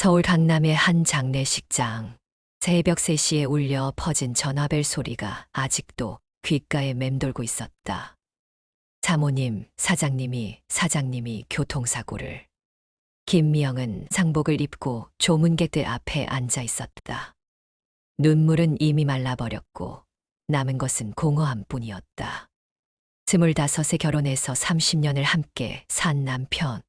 서울 강남의 한 장례식장. 새벽 3시에 울려 퍼진 전화벨 소리가 아직도 귓가에 맴돌고 있었다. 사장님이 교통사고를. 김미영은 상복을 입고 조문객들 앞에 앉아 있었다. 눈물은 이미 말라버렸고 남은 것은 공허함 뿐이었다. 25에 결혼해서 30년을 함께 산 남편.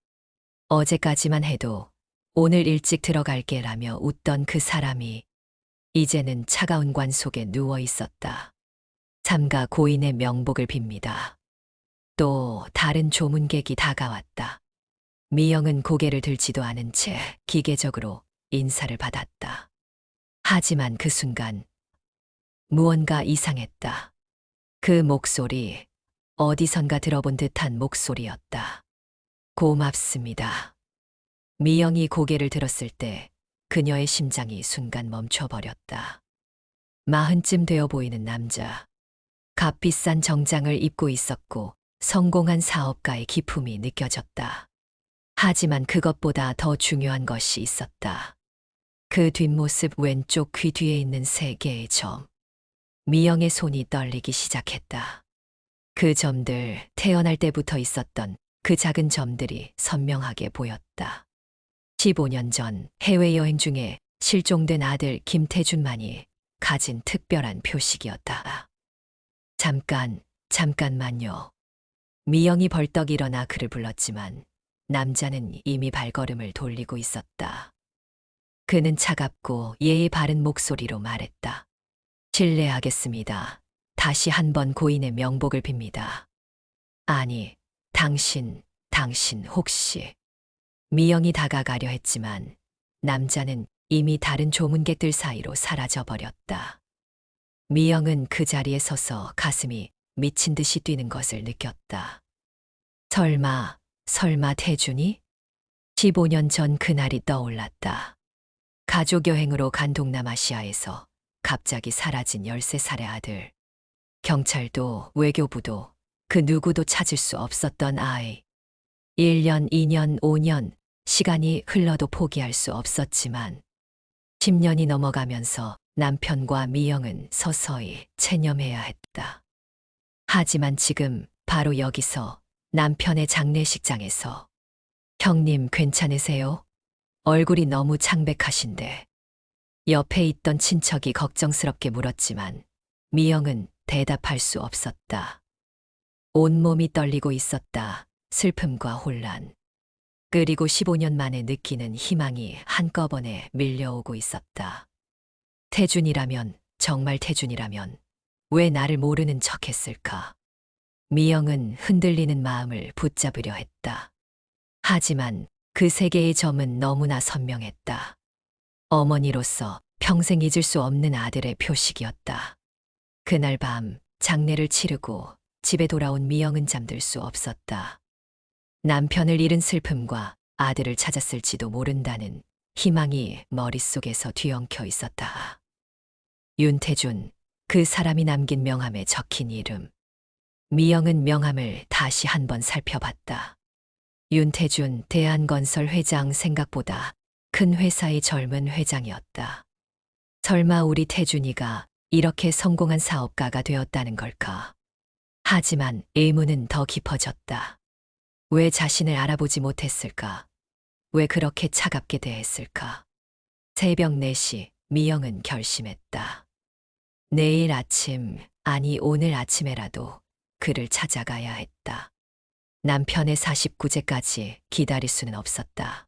어제까지만 해도 오늘 일찍 들어갈게라며 웃던 그 사람이 이제는 차가운 관 속에 누워 있었다. 삼가 고인의 명복을 빕니다. 또 다른 조문객이 다가왔다. 미영은 고개를 들지도 않은 채 기계적으로 인사를 받았다. 하지만 그 순간 무언가 이상했다. 그 목소리, 어디선가 들어본 듯한 목소리였다. 고맙습니다. 미영이 고개를 들었을 때 그녀의 심장이 순간 멈춰버렸다. 40쯤 되어 보이는 남자. 값비싼 정장을 입고 있었고 성공한 사업가의 기품이 느껴졌다. 하지만 그것보다 더 중요한 것이 있었다. 그 뒷모습, 왼쪽 귀 뒤에 있는 3개의 점. 미영의 손이 떨리기 시작했다. 그 점들, 태어날 때부터 있었던 그 작은 점들이 선명하게 보였다. 15년 전 해외여행 중에 실종된 아들 김태준만이 가진 특별한 표식이었다. 잠깐만요. 미영이 벌떡 일어나 그를 불렀지만 남자는 이미 발걸음을 돌리고 있었다. 그는 차갑고 예의 바른 목소리로 말했다. 실례하겠습니다. 다시 한번 고인의 명복을 빕니다. 아니, 당신 혹시. 미영이 다가가려 했지만 남자는 이미 다른 조문객들 사이로 사라져버렸다. 미영은 그 자리에 서서 가슴이 미친 듯이 뛰는 것을 느꼈다. 설마 태준이? 15년 전 그날이 떠올랐다. 가족여행으로 간 동남아시아에서 갑자기 사라진 13살의 아들. 경찰도 외교부도 그 누구도 찾을 수 없었던 아이. 1년, 2년, 5년, 시간이 흘러도 포기할 수 없었지만 10년이 넘어가면서 남편과 미영은 서서히 체념해야 했다. 하지만 지금 바로 여기서 남편의 장례식장에서 형님 괜찮으세요? 얼굴이 너무 창백하신데. 옆에 있던 친척이 걱정스럽게 물었지만 미영은 대답할 수 없었다. 온몸이 떨리고 있었다. 슬픔과 혼란. 그리고 15년 만에 느끼는 희망이 한꺼번에 밀려오고 있었다. 정말 태준이라면 왜 나를 모르는 척 했을까? 미영은 흔들리는 마음을 붙잡으려 했다. 하지만 그 3개의 점은 너무나 선명했다. 어머니로서 평생 잊을 수 없는 아들의 표식이었다. 그날 밤 장례를 치르고 집에 돌아온 미영은 잠들 수 없었다. 남편을 잃은 슬픔과 아들을 찾았을지도 모른다는 희망이 머릿속에서 뒤엉켜 있었다. 윤태준, 그 사람이 남긴 명함에 적힌 이름. 미영은 명함을 다시 한번 살펴봤다. 윤태준, 대한건설 회장, 생각보다 큰 회사의 젊은 회장이었다. 설마 우리 태준이가 이렇게 성공한 사업가가 되었다는 걸까? 하지만 의문은 더 깊어졌다. 왜 자신을 알아보지 못했을까? 왜 그렇게 차갑게 대했을까? 새벽 4시, 미영은 결심했다. 내일 아침, 아니 오늘 아침에라도 그를 찾아가야 했다. 남편의 49제까지 기다릴 수는 없었다.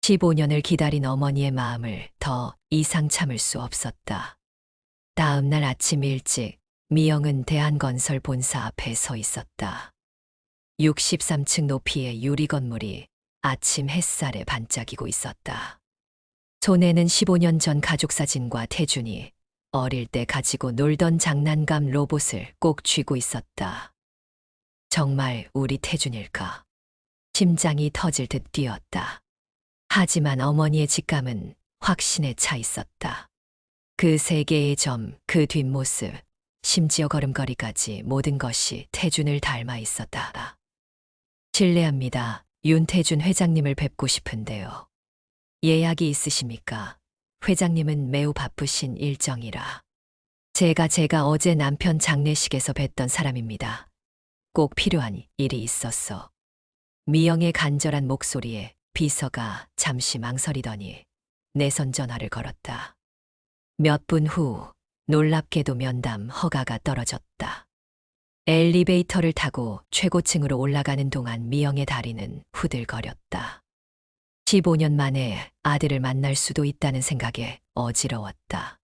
15년을 기다린 어머니의 마음을 더 이상 참을 수 없었다. 다음 날 아침 일찍 미영은 대한건설 본사 앞에 서 있었다. 63층 높이의 유리 건물이 아침 햇살에 반짝이고 있었다. 손에는 15년 전 가족사진과 태준이 어릴 때 가지고 놀던 장난감 로봇을 꼭 쥐고 있었다. 정말 우리 태준일까? 심장이 터질 듯 뛰었다. 하지만 어머니의 직감은 확신에 차 있었다. 그 3개의 점, 그 뒷모습, 심지어 걸음걸이까지 모든 것이 태준을 닮아 있었다. 실례합니다. 윤태준 회장님을 뵙고 싶은데요. 예약이 있으십니까? 회장님은 매우 바쁘신 일정이라. 제가 어제 남편 장례식에서 뵀던 사람입니다. 꼭 필요한 일이 있었어. 미영의 간절한 목소리에 비서가 잠시 망설이더니 내선 전화를 걸었다. 몇 분 후 놀랍게도 면담 허가가 떨어졌다. 엘리베이터를 타고 최고층으로 올라가는 동안 미영의 다리는 후들거렸다. 15년 만에 아들을 만날 수도 있다는 생각에 어지러웠다.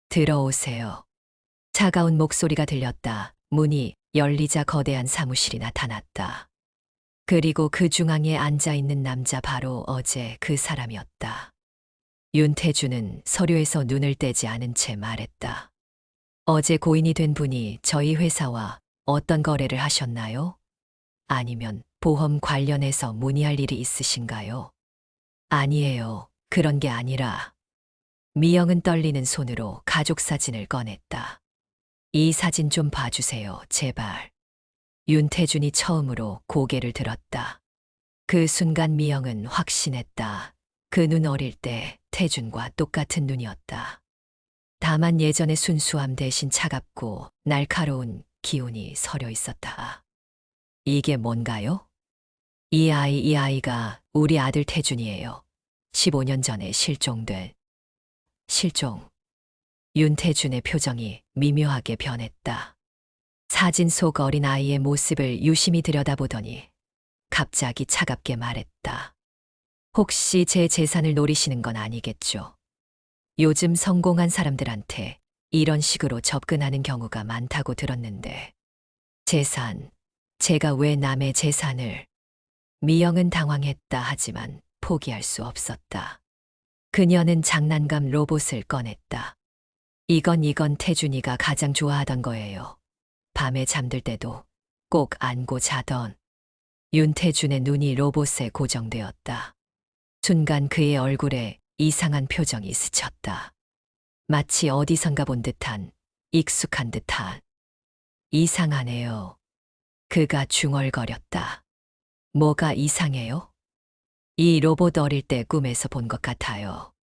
들어오세요. 차가운 목소리가 들렸다. 문이 열리자 거대한 사무실이 나타났다. 그리고 그 중앙에 앉아 있는 남자 바로 어제 그 사람이었다. 윤태주는 서류에서 눈을 떼지 않은 채 말했다. 어제 고인이 된 분이 저희 회사와 어떤 거래를 하셨나요? 아니면 보험 관련해서 문의할 일이 있으신가요? 아니에요. 그런 게 아니라. 미영은 떨리는 손으로 가족 사진을 꺼냈다. 이 사진 좀 봐주세요, 제발. 윤태준이 처음으로 고개를 들었다. 그 순간 미영은 확신했다. 그 눈 어릴 때 태준과 똑같은 눈이었다. 다만 예전의 순수함 대신 차갑고 날카로운 기운이 서려 있었다. 이게 뭔가요? 이 아이가 우리 아들 태준이에요. 15년 전에 실종. 윤태준의 표정이 미묘하게 변했다. 사진 속 어린 아이의 모습을 유심히 들여다보더니 갑자기 차갑게 말했다. 혹시 제 재산을 노리시는 건 아니겠죠? 요즘 성공한 사람들한테 이런 식으로 접근하는 경우가 많다고 들었는데. 재산, 제가 왜 남의 재산을? 미영은 당황했다 하지만 포기할 수 없었다. 그녀는 장난감 로봇을 꺼냈다. 이건 태준이가 가장 좋아하던 거예요. 밤에 잠들 때도 꼭 안고 자던. 윤태준의 눈이 로봇에 고정되었다. 순간 그의 얼굴에 이상한 표정이 스쳤다. 마치 어디선가 본 듯한, 익숙한 듯한. 이상하네요. 그가 중얼거렸다. 뭐가 이상해요? 이 로봇 어릴 때 꿈에서 본 것 같아요.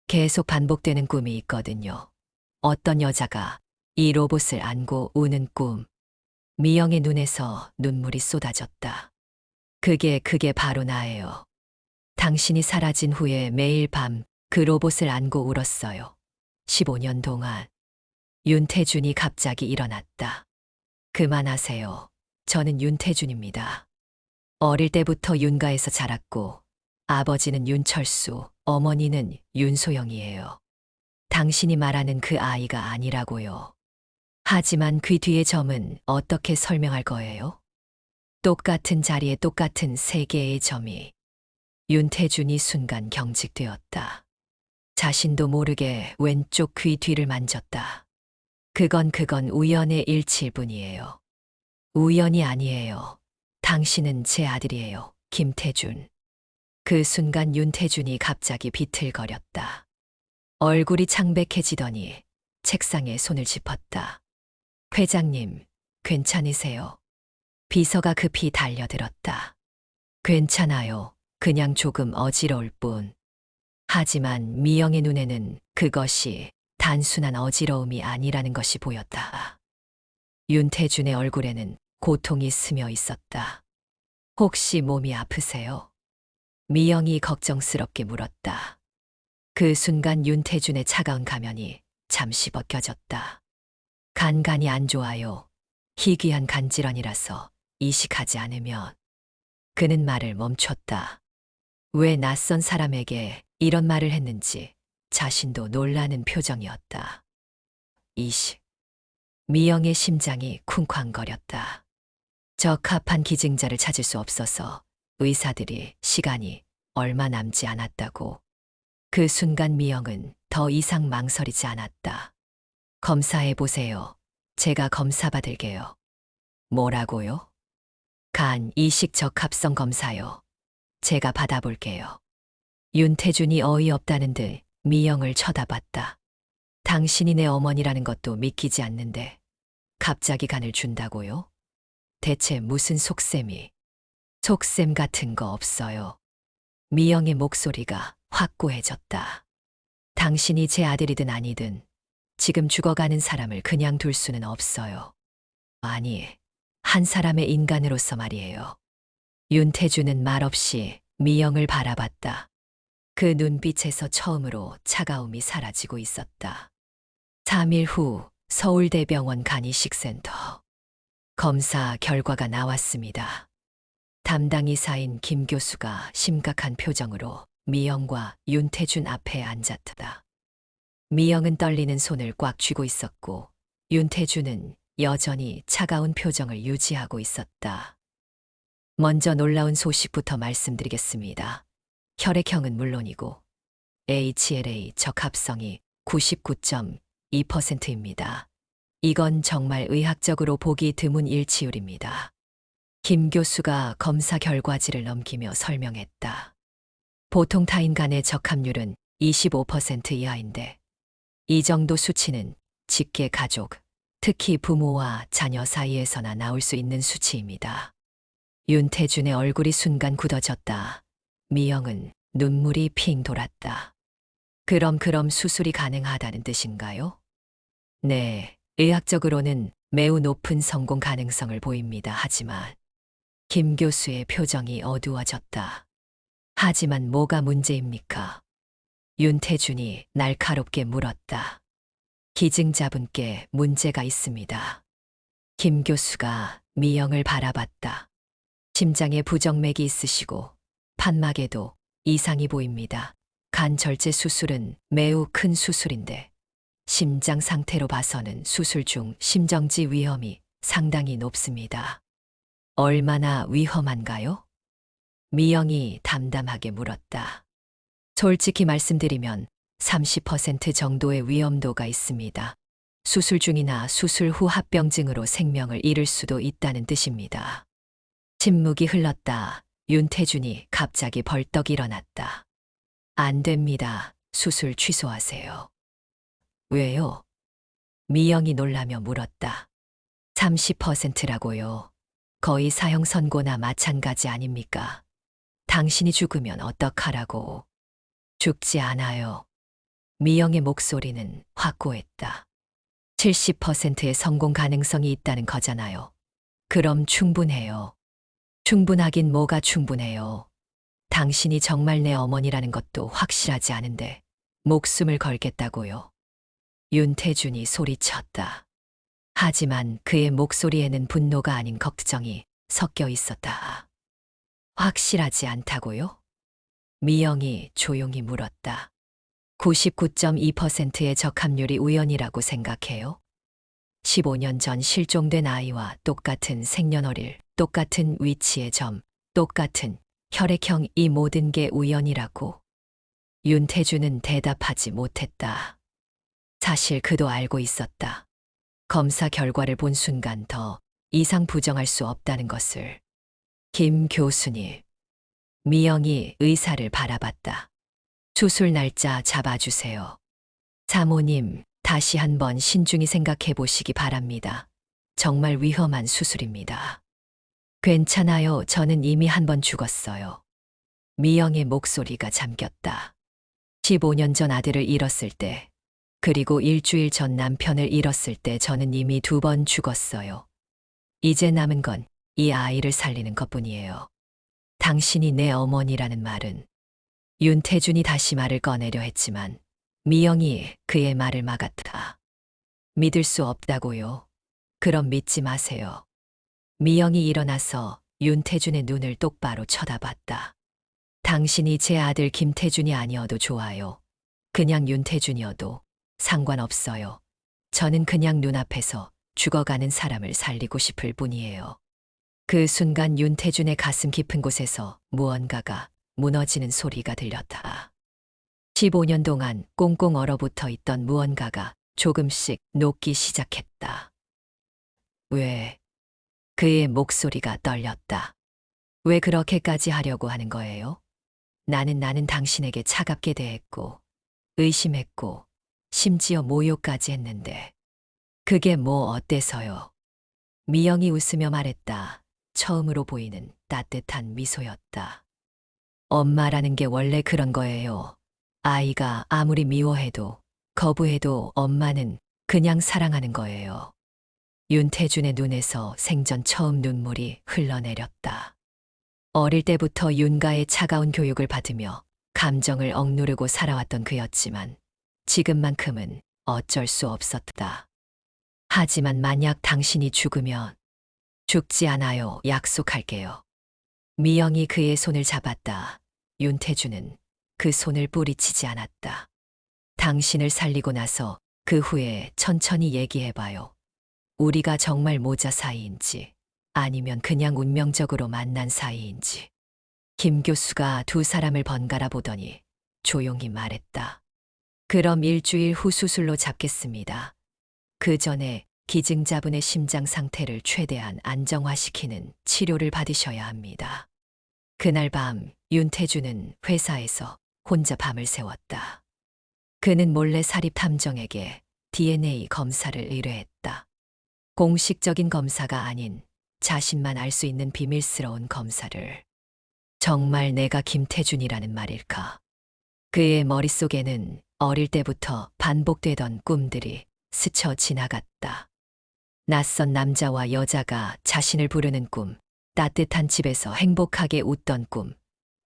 계속 반복되는 꿈이 있거든요. 어떤 여자가 이 로봇을 안고 우는 꿈. 미영의 눈에서 눈물이 쏟아졌다. 그게 바로 나예요. 당신이 사라진 후에 매일 밤 그 로봇을 안고 울었어요. 15년 동안. 윤태준이 갑자기 일어났다. 그만하세요. 저는 윤태준입니다. 어릴 때부터 윤가에서 자랐고 아버지는 윤철수, 어머니는 윤소영이에요. 당신이 말하는 그 아이가 아니라고요. 하지만 그 뒤의 점은 어떻게 설명할 거예요? 똑같은 자리에 똑같은 세 개의 점이. 윤태준이 순간 경직되었다. 자신도 모르게 왼쪽 귀 뒤를 만졌다. 그건 우연의 일치일 뿐이에요. 우연이 아니에요. 당신은 제 아들이에요, 김태준. 그 순간 윤태준이 갑자기 비틀거렸다. 얼굴이 창백해지더니 책상에 손을 짚었다. 회장님, 괜찮으세요? 비서가 급히 달려들었다. 괜찮아요. 그냥 조금 어지러울 뿐. 하지만 미영의 눈에는 그것이 단순한 어지러움이 아니라는 것이 보였다. 윤태준의 얼굴에는 고통이 스며 있었다. 혹시 몸이 아프세요? 미영이 걱정스럽게 물었다. 그 순간 윤태준의 차가운 가면이 잠시 벗겨졌다. 간간이 안 좋아요. 희귀한 간질환이라서 이식하지 않으면. 그는 말을 멈췄다. 왜 낯선 사람에게 이런 말을 했는지 자신도 놀라는 표정이었다. 이식. 미영의 심장이 쿵쾅거렸다. 적합한 기증자를 찾을 수 없어서 의사들이 시간이 얼마 남지 않았다고. 그 순간 미영은 더 이상 망설이지 않았다. 검사해 보세요. 제가 검사 받을게요. 뭐라고요? 간 이식 적합성 검사요. 제가 받아볼게요. 윤태준이 어이없다는 듯 미영을 쳐다봤다. 당신이 내 어머니라는 것도 믿기지 않는데 갑자기 간을 준다고요? 대체 무슨 속셈이? 속셈 같은 거 없어요. 미영의 목소리가 확고해졌다. 당신이 제 아들이든 아니든 지금 죽어가는 사람을 그냥 둘 수는 없어요. 아니, 한 사람의 인간으로서 말이에요. 윤태주는 말없이 미영을 바라봤다. 그 눈빛에서 처음으로 차가움이 사라지고 있었다. 3일 후 서울대병원 간이식센터. 검사 결과가 나왔습니다. 담당 의사인 김 교수가 심각한 표정으로 미영과 윤태준 앞에 앉았다. 미영은 떨리는 손을 꽉 쥐고 있었고 윤태준은 여전히 차가운 표정을 유지하고 있었다. 먼저 놀라운 소식부터 말씀드리겠습니다. 혈액형은 물론이고 HLA 적합성이 99.2%입니다. 이건 정말 의학적으로 보기 드문 일치율입니다. 김 교수가 검사 결과지를 넘기며 설명했다. 보통 타인 간의 적합률은 25% 이하인데 이 정도 수치는 직계 가족, 특히 부모와 자녀 사이에서나 나올 수 있는 수치입니다. 윤태준의 얼굴이 순간 굳어졌다. 미영은 눈물이 핑 돌았다. 그럼 수술이 가능하다는 뜻인가요? 네, 의학적으로는 매우 높은 성공 가능성을 보입니다. 하지만 김 교수의 표정이 어두워졌다. 하지만 뭐가 문제입니까? 윤태준이 날카롭게 물었다. 기증자분께 문제가 있습니다. 김 교수가 미영을 바라봤다. 심장에 부정맥이 있으시고 판막에도 이상이 보입니다. 간 절제 수술은 매우 큰 수술인데 심장 상태로 봐서는 수술 중 심정지 위험이 상당히 높습니다. 얼마나 위험한가요? 미영이 담담하게 물었다. 솔직히 말씀드리면 30% 정도의 위험도가 있습니다. 수술 중이나 수술 후 합병증으로 생명을 잃을 수도 있다는 뜻입니다. 침묵이 흘렀다. 윤태준이 갑자기 벌떡 일어났다. 안 됩니다. 수술 취소하세요. 왜요? 미영이 놀라며 물었다. 30%라고요. 거의 사형 선고나 마찬가지 아닙니까? 당신이 죽으면 어떡하라고. 죽지 않아요. 미영의 목소리는 확고했다. 70%의 성공 가능성이 있다는 거잖아요. 그럼 충분해요. 충분하긴 뭐가 충분해요. 당신이 정말 내 어머니라는 것도 확실하지 않은데 목숨을 걸겠다고요. 윤태준이 소리쳤다. 하지만 그의 목소리에는 분노가 아닌 걱정이 섞여 있었다. 확실하지 않다고요? 미영이 조용히 물었다. 99.2%의 적합률이 우연이라고 생각해요? 15년 전 실종된 아이와 똑같은 생년월일, 똑같은 위치의 점, 똑같은 혈액형, 이 모든 게 우연이라고. 윤태준은 대답하지 못했다. 사실 그도 알고 있었다. 검사 결과를 본 순간 더 이상 부정할 수 없다는 것을. 김 교수님. 미영이 의사를 바라봤다. 수술 날짜 잡아주세요. 사모님, 다시 한번 신중히 생각해 보시기 바랍니다. 정말 위험한 수술입니다. 괜찮아요. 저는 이미 한 번 죽었어요. 미영의 목소리가 잠겼다. 15년 전 아들을 잃었을 때, 그리고 일주일 전 남편을 잃었을 때 저는 이미 2번 죽었어요. 이제 남은 건 이 아이를 살리는 것뿐이에요. 당신이 내 어머니라는 말은. 윤태준이 다시 말을 꺼내려 했지만 미영이 그의 말을 막았다. 믿을 수 없다고요? 그럼 믿지 마세요. 미영이 일어나서 윤태준의 눈을 똑바로 쳐다봤다. 당신이 제 아들 김태준이 아니어도 좋아요. 그냥 윤태준이어도 상관없어요. 저는 그냥 눈앞에서 죽어가는 사람을 살리고 싶을 뿐이에요. 그 순간 윤태준의 가슴 깊은 곳에서 무언가가 무너지는 소리가 들렸다. 15년 동안 꽁꽁 얼어붙어 있던 무언가가 조금씩 녹기 시작했다. 왜? 그의 목소리가 떨렸다. 왜 그렇게까지 하려고 하는 거예요? 나는 당신에게 차갑게 대했고, 의심했고, 심지어 모욕까지 했는데. 그게 뭐 어때서요? 미영이 웃으며 말했다. 처음으로 보이는 따뜻한 미소였다. 엄마라는 게 원래 그런 거예요. 아이가 아무리 미워해도 거부해도 엄마는 그냥 사랑하는 거예요. 윤태준의 눈에서 생전 처음 눈물이 흘러내렸다. 어릴 때부터 윤가의 차가운 교육을 받으며 감정을 억누르고 살아왔던 그였지만 지금만큼은 어쩔 수 없었다. 하지만 만약 당신이 죽으면 죽지 않아요. 약속할게요. 미영이 그의 손을 잡았다. 윤태준은 그 손을 뿌리치지 않았다. 당신을 살리고 나서 그 후에 천천히 얘기해봐요. 우리가 정말 모자 사이인지 아니면 그냥 운명적으로 만난 사이인지. 김 교수가 두 사람을 번갈아 보더니 조용히 말했다. 그럼 일주일 후 수술로 잡겠습니다. 그 전에 기증자분의 심장 상태를 최대한 안정화시키는 치료를 받으셔야 합니다. 그날 밤 윤태준은 회사에서 혼자 밤을 새웠다. 그는 몰래 사립탐정에게 DNA 검사를 의뢰했다. 공식적인 검사가 아닌 자신만 알 수 있는 비밀스러운 검사를. 정말 내가 김태준이라는 말일까? 그의 머릿속에는 어릴 때부터 반복되던 꿈들이 스쳐 지나갔다. 낯선 남자와 여자가 자신을 부르는 꿈, 따뜻한 집에서 행복하게 웃던 꿈,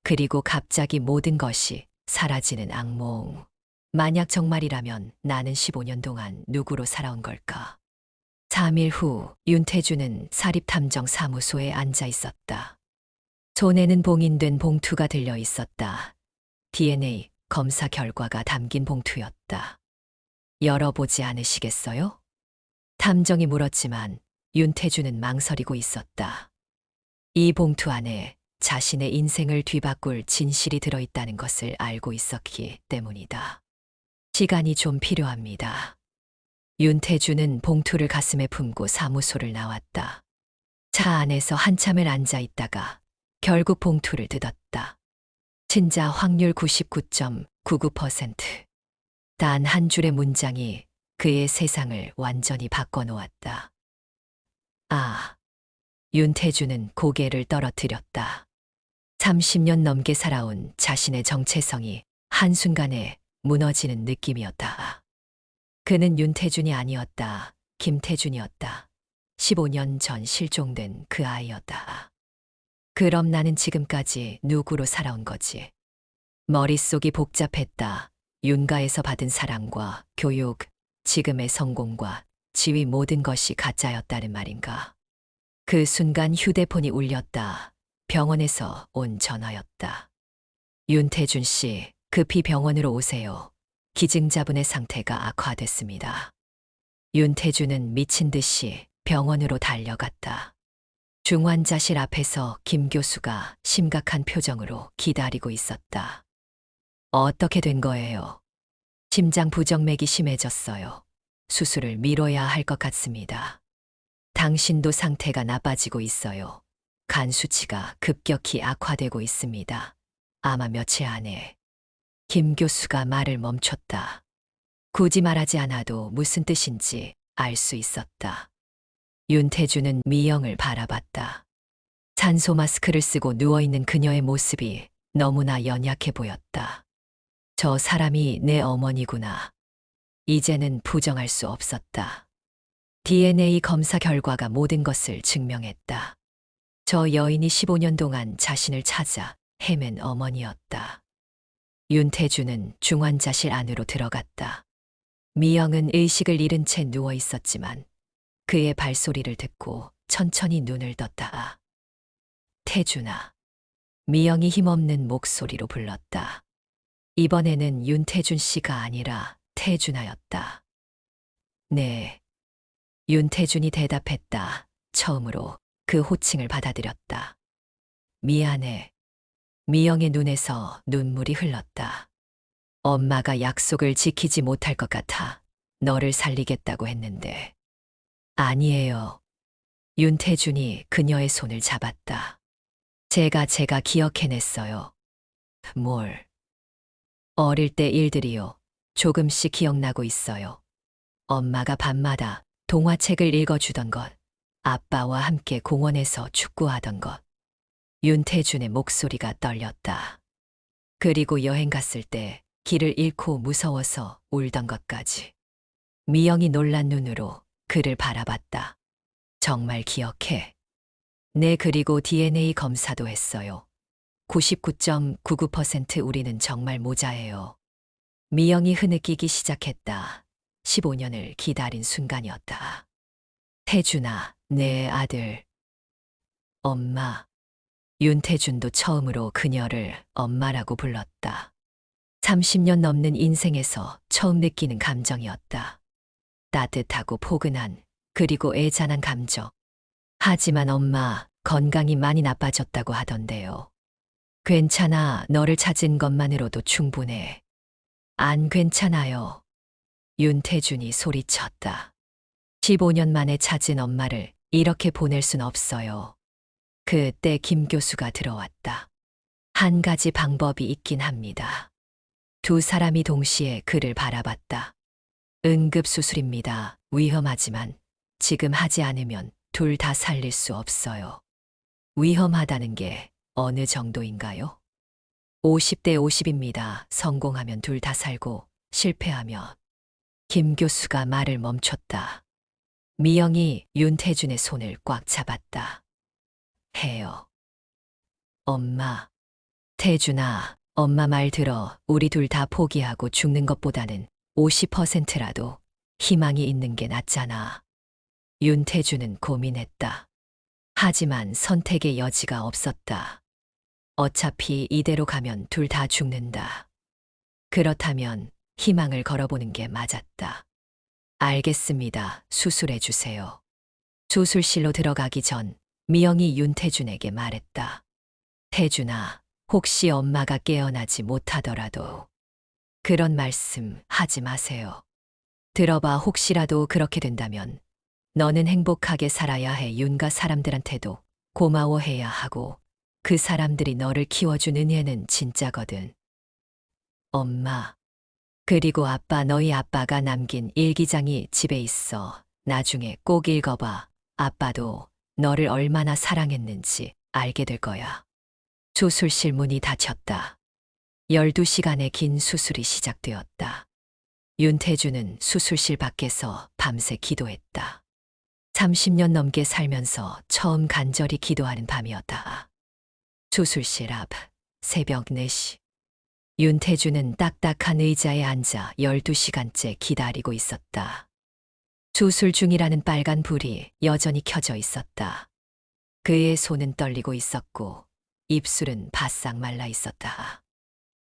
그리고 갑자기 모든 것이 사라지는 악몽. 만약 정말이라면 나는 15년 동안 누구로 살아온 걸까? 3일 후 윤태준은 사립탐정 사무소에 앉아 있었다. 손에는 봉인된 봉투가 들려 있었다. DNA 검사 결과가 담긴 봉투였다. 열어보지 않으시겠어요? 탐정이 물었지만 윤태준은 망설이고 있었다. 이 봉투 안에 자신의 인생을 뒤바꿀 진실이 들어있다는 것을 알고 있었기 때문이다. 시간이 좀 필요합니다. 윤태준은 봉투를 가슴에 품고 사무소를 나왔다. 차 안에서 한참을 앉아 있다가 결국 봉투를 뜯었다. 친자 확률 99.99%. 단 한 줄의 문장이 그의 세상을 완전히 바꿔놓았다. 아, 윤태준은 고개를 떨어뜨렸다. 30년 넘게 살아온 자신의 정체성이 한순간에 무너지는 느낌이었다. 그는 윤태준이 아니었다. 김태준이었다. 15년 전 실종된 그 아이였다. 그럼 나는 지금까지 누구로 살아온 거지? 머릿속이 복잡했다. 윤가에서 받은 사랑과 교육, 지금의 성공과 지위 모든 것이 가짜였다는 말인가? 그 순간 휴대폰이 울렸다. 병원에서 온 전화였다. 윤태준 씨, 급히 병원으로 오세요. 기증자분의 상태가 악화됐습니다. 윤태준은 미친 듯이 병원으로 달려갔다. 중환자실 앞에서 김 교수가 심각한 표정으로 기다리고 있었다. 어떻게 된 거예요? 심장 부정맥이 심해졌어요. 수술을 미뤄야 할 것 같습니다. 당신도 상태가 나빠지고 있어요. 간 수치가 급격히 악화되고 있습니다. 아마 며칠 안에. 김 교수가 말을 멈췄다. 굳이 말하지 않아도 무슨 뜻인지 알 수 있었다. 윤태준은 미영을 바라봤다. 산소 마스크를 쓰고 누워있는 그녀의 모습이 너무나 연약해 보였다. 저 사람이 내 어머니구나. 이제는 부정할 수 없었다. DNA 검사 결과가 모든 것을 증명했다. 저 여인이 15년 동안 자신을 찾아 헤맨 어머니였다. 윤태준은 중환자실 안으로 들어갔다. 미영은 의식을 잃은 채 누워 있었지만 그의 발소리를 듣고 천천히 눈을 떴다. 태준아. 미영이 힘없는 목소리로 불렀다. 이번에는 윤태준 씨가 아니라 태준아였다. 네. 윤태준이 대답했다. 처음으로 그 호칭을 받아들였다. 미안해. 미영의 눈에서 눈물이 흘렀다. 엄마가 약속을 지키지 못할 것 같아 너를 살리겠다고 했는데. 아니에요. 윤태준이 그녀의 손을 잡았다. 제가 기억해냈어요. 뭘? 어릴 때 일들이요. 조금씩 기억나고 있어요. 엄마가 밤마다 동화책을 읽어주던 것, 아빠와 함께 공원에서 축구하던 것. 윤태준의 목소리가 떨렸다. 그리고 여행 갔을 때 길을 잃고 무서워서 울던 것까지. 미영이 놀란 눈으로 그를 바라봤다. 정말 기억해. 네, 그리고 DNA 검사도 했어요. 99.99% 우리는 정말 모자예요. 미영이 흐느끼기 시작했다. 15년을 기다린 순간이었다. 태준아, 내 아들. 엄마. 윤태준도 처음으로 그녀를 엄마라고 불렀다. 30년 넘는 인생에서 처음 느끼는 감정이었다. 따뜻하고 포근한, 그리고 애잔한 감정. 하지만 엄마, 건강이 많이 나빠졌다고 하던데요. 괜찮아, 너를 찾은 것만으로도 충분해. 안 괜찮아요. 윤태준이 소리쳤다. 15년 만에 찾은 엄마를 이렇게 보낼 순 없어요. 그때 김 교수가 들어왔다. 한 가지 방법이 있긴 합니다. 두 사람이 동시에 그를 바라봤다. 응급수술입니다. 위험하지만 지금 하지 않으면 둘 다 살릴 수 없어요. 위험하다는 게 어느 정도인가요? 50대 50입니다. 성공하면 둘 다 살고 실패하면. 김 교수가 말을 멈췄다. 미영이 윤태준의 손을 꽉 잡았다. 해요. 엄마. 태준아, 엄마 말 들어. 우리 둘 다 포기하고 죽는 것보다는 50%라도 희망이 있는 게 낫잖아. 윤태준은 고민했다. 하지만 선택의 여지가 없었다. 어차피 이대로 가면 둘 다 죽는다. 그렇다면 희망을 걸어보는 게 맞았다. 알겠습니다. 수술해 주세요. 수술실로 들어가기 전 미영이 윤태준에게 말했다. 태준아, 혹시 엄마가 깨어나지 못하더라도 그런 말씀 하지 마세요. 들어봐, 혹시라도 그렇게 된다면 너는 행복하게 살아야 해. 윤가 사람들한테도 고마워해야 하고 그 사람들이 너를 키워준 은혜는 진짜거든. 엄마. 그리고 아빠, 너희 아빠가 남긴 일기장이 집에 있어. 나중에 꼭 읽어봐. 아빠도 너를 얼마나 사랑했는지 알게 될 거야. 수술실 문이 닫혔다. 12시간의 긴 수술이 시작되었다. 윤태준은 수술실 밖에서 밤새 기도했다. 30년 넘게 살면서 처음 간절히 기도하는 밤이었다. 수술실 앞, 새벽 4시. 윤태준은 딱딱한 의자에 앉아 12시간째 기다리고 있었다. 수술 중이라는 빨간 불이 여전히 켜져 있었다. 그의 손은 떨리고 있었고 입술은 바싹 말라 있었다.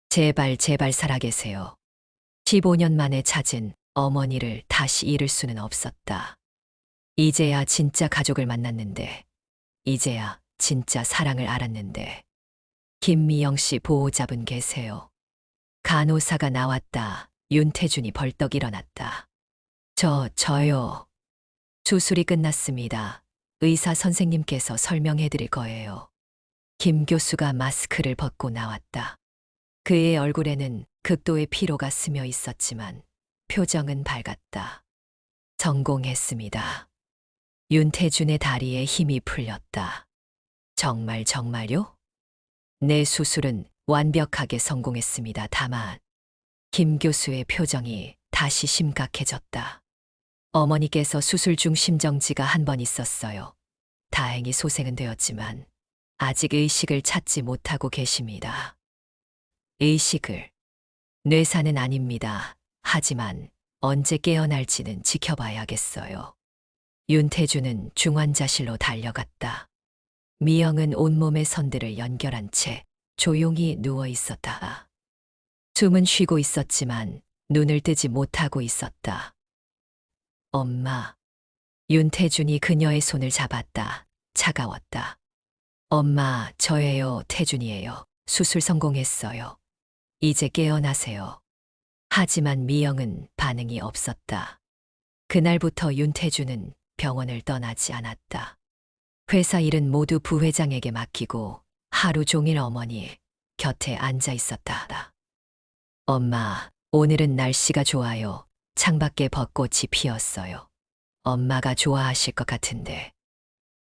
제발, 제발 살아계세요. 15년 만에 찾은 어머니를 다시 잃을 수는 없었다. 이제야 진짜 가족을 만났는데, 이제야 진짜 사랑을 알았는데. 김미영 씨 보호자분 계세요. 간호사가 나왔다. 윤태준이 벌떡 일어났다. 저요. 수술이 끝났습니다. 의사 선생님께서 설명해 드릴 거예요. 김 교수가 마스크를 벗고 나왔다. 그의 얼굴에는 극도의 피로가 스며 있었지만 표정은 밝았다. 성공했습니다. 윤태준의 다리에 힘이 풀렸다. 정말요? 내 수술은 완벽하게 성공했습니다. 다만 김 교수의 표정이 다시 심각해졌다. 어머니께서 수술 중 심정지가 한 번 있었어요. 다행히 소생은 되었지만 아직 의식을 찾지 못하고 계십니다. 의식을. 뇌사는 아닙니다. 하지만 언제 깨어날지는 지켜봐야겠어요. 윤태준은 중환자실로 달려갔다. 미영은 온몸의 선들을 연결한 채 조용히 누워 있었다. 숨은 쉬고 있었지만 눈을 뜨지 못하고 있었다. 엄마. 윤태준이 그녀의 손을 잡았다. 차가웠다. 엄마, 저예요. 태준이에요. 수술 성공했어요. 이제 깨어나세요. 하지만 미영은 반응이 없었다. 그날부터 윤태준은 병원을 떠나지 않았다. 회사 일은 모두 부회장에게 맡기고 하루 종일 어머니 곁에 앉아 있었다. 엄마, 오늘은 날씨가 좋아요. 창밖에 벚꽃이 피었어요. 엄마가 좋아하실 것 같은데.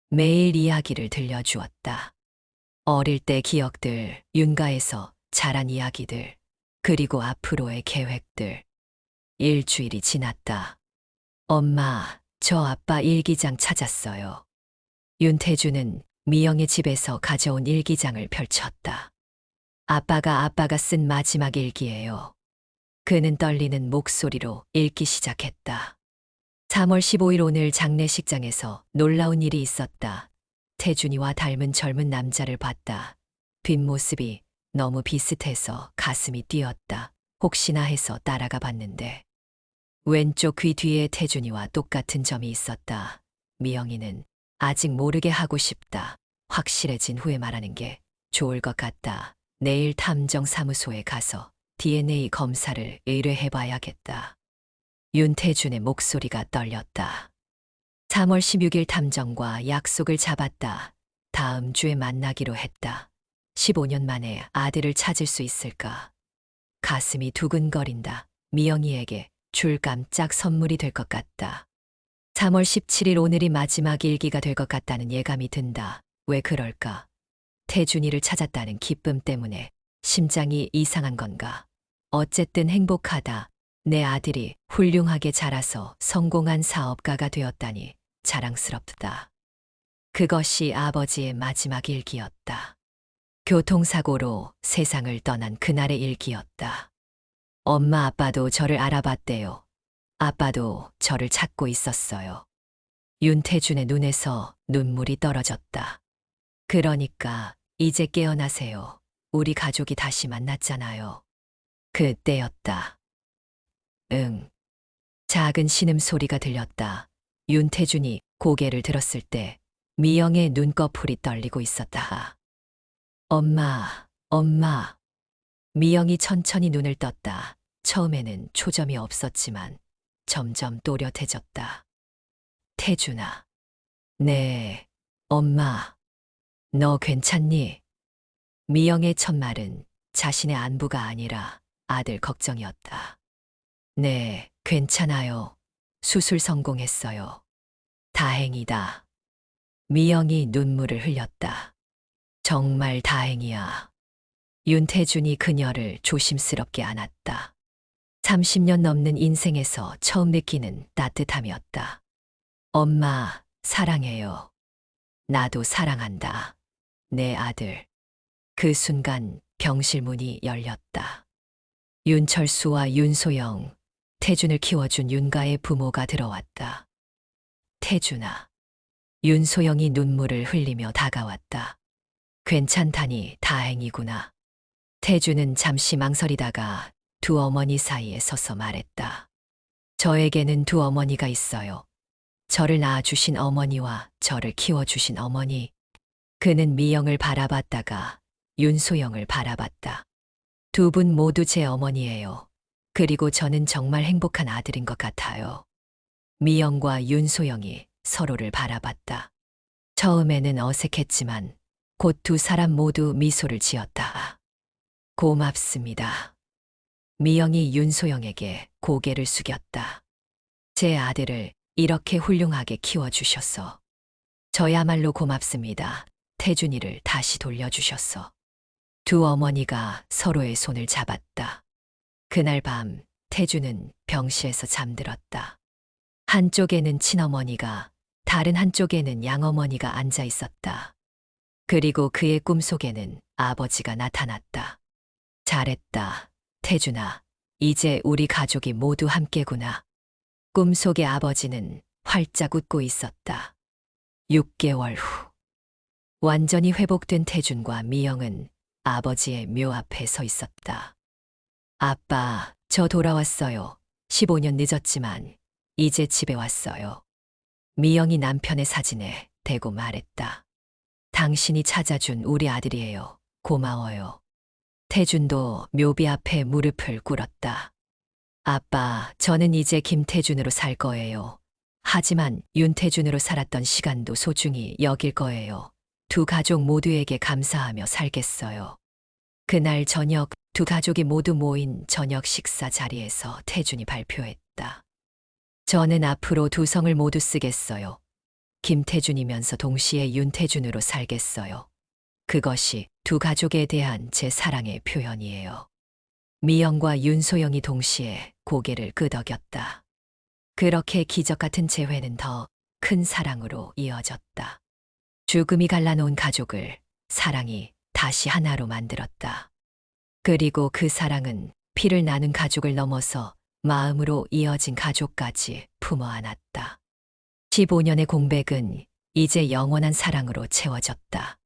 매일 이야기를 들려주었다. 어릴 때 기억들, 윤가에서 자란 이야기들. 그리고 앞으로의 계획들. 일주일이 지났다. 엄마, 저 아빠 일기장 찾았어요. 윤태주는 미영의 집에서 가져온 일기장을 펼쳤다. 아빠가 쓴 마지막 일기예요. 그는 떨리는 목소리로 읽기 시작했다. 3월 15일 오늘 장례식장에서 놀라운 일이 있었다. 태준이와 닮은 젊은 남자를 봤다. 뒷모습이 너무 비슷해서 가슴이 뛰었다. 혹시나 해서 따라가 봤는데 왼쪽 귀 뒤에 태준이와 똑같은 점이 있었다. 미영이는 아직 모르게 하고 싶다. 확실해진 후에 말하는 게 좋을 것 같다. 내일 탐정사무소에 가서 DNA 검사를 의뢰해봐야겠다. 윤태준의 목소리가 떨렸다. 3월 16일 탐정과 약속을 잡았다. 다음 주에 만나기로 했다. 15년 만에 아들을 찾을 수 있을까? 가슴이 두근거린다. 미영이에게 줄 깜짝 선물이 될 것 같다. 3월 17일 오늘이 마지막 일기가 될 것 같다는 예감이 든다. 왜 그럴까? 태준이를 찾았다는 기쁨 때문에 심장이 이상한 건가? 어쨌든 행복하다. 내 아들이 훌륭하게 자라서 성공한 사업가가 되었다니 자랑스럽다. 그것이 아버지의 마지막 일기였다. 교통사고로 세상을 떠난 그날의 일기였다. 엄마 아빠도 저를 알아봤대요. 아빠도 저를 찾고 있었어요. 윤태준의 눈에서 눈물이 떨어졌다. 그러니까 이제 깨어나세요. 우리 가족이 다시 만났잖아요. 그때였다. 응. 작은 신음소리가 들렸다. 윤태준이 고개를 들었을 때 미영의 눈꺼풀이 떨리고 있었다. 엄마, 엄마. 미영이 천천히 눈을 떴다. 처음에는 초점이 없었지만 점점 또렷해졌다. 태준아. 네, 엄마. 너 괜찮니? 미영의 첫 말은 자신의 안부가 아니라 아들 걱정이었다. 네, 괜찮아요. 수술 성공했어요. 다행이다. 미영이 눈물을 흘렸다. 정말 다행이야. 윤태준이 그녀를 조심스럽게 안았다. 30년 넘는 인생에서 처음 느끼는 따뜻함이었다. 엄마, 사랑해요. 나도 사랑한다. 내 아들. 그 순간 병실 문이 열렸다. 윤철수와 윤소영, 태준을 키워준 윤가의 부모가 들어왔다. 태준아. 윤소영이 눈물을 흘리며 다가왔다. 괜찮다니 다행이구나. 태준은 잠시 망설이다가 두 어머니 사이에 서서 말했다. 저에게는 두 어머니가 있어요. 저를 낳아주신 어머니와 저를 키워주신 어머니. 그는 미영을 바라봤다가 윤소영을 바라봤다. 두 분 모두 제 어머니예요. 그리고 저는 정말 행복한 아들인 것 같아요. 미영과 윤소영이 서로를 바라봤다. 처음에는 어색했지만 곧 두 사람 모두 미소를 지었다. 고맙습니다. 미영이 윤소영에게 고개를 숙였다. 제 아들을 이렇게 훌륭하게 키워주셔서 저야말로 고맙습니다. 태준이를 다시 돌려주셔서. 두 어머니가 서로의 손을 잡았다. 그날 밤 태준은 병실에서 잠들었다. 한쪽에는 친어머니가, 다른 한쪽에는 양어머니가 앉아 있었다. 그리고 그의 꿈속에는 아버지가 나타났다. 잘했다, 태준아. 이제 우리 가족이 모두 함께구나. 꿈속의 아버지는 활짝 웃고 있었다. 6개월 후. 완전히 회복된 태준과 미영은 아버지의 묘 앞에 서 있었다. 아빠, 저 돌아왔어요. 15년 늦었지만 이제 집에 왔어요. 미영이 남편의 사진에 대고 말했다. 당신이 찾아준 우리 아들이에요. 고마워요. 태준도 묘비 앞에 무릎을 꿇었다. 아빠, 저는 이제 김태준으로 살 거예요. 하지만 윤태준으로 살았던 시간도 소중히 여길 거예요. 두 가족 모두에게 감사하며 살겠어요. 그날 저녁 두 가족이 모두 모인 저녁 식사 자리에서 태준이 발표했다. 저는 앞으로 두 성을 모두 쓰겠어요. 김태준이면서 동시에 윤태준으로 살겠어요. 그것이 두 가족에 대한 제 사랑의 표현이에요. 미영과 윤소영이 동시에 고개를 끄덕였다. 그렇게 기적 같은 재회는 더 큰 사랑으로 이어졌다. 죽음이 갈라놓은 가족을 사랑이 다시 하나로 만들었다. 그리고 그 사랑은 피를 나눈 가족을 넘어서 마음으로 이어진 가족까지 품어 안았다. 15년의 공백은 이제 영원한 사랑으로 채워졌다.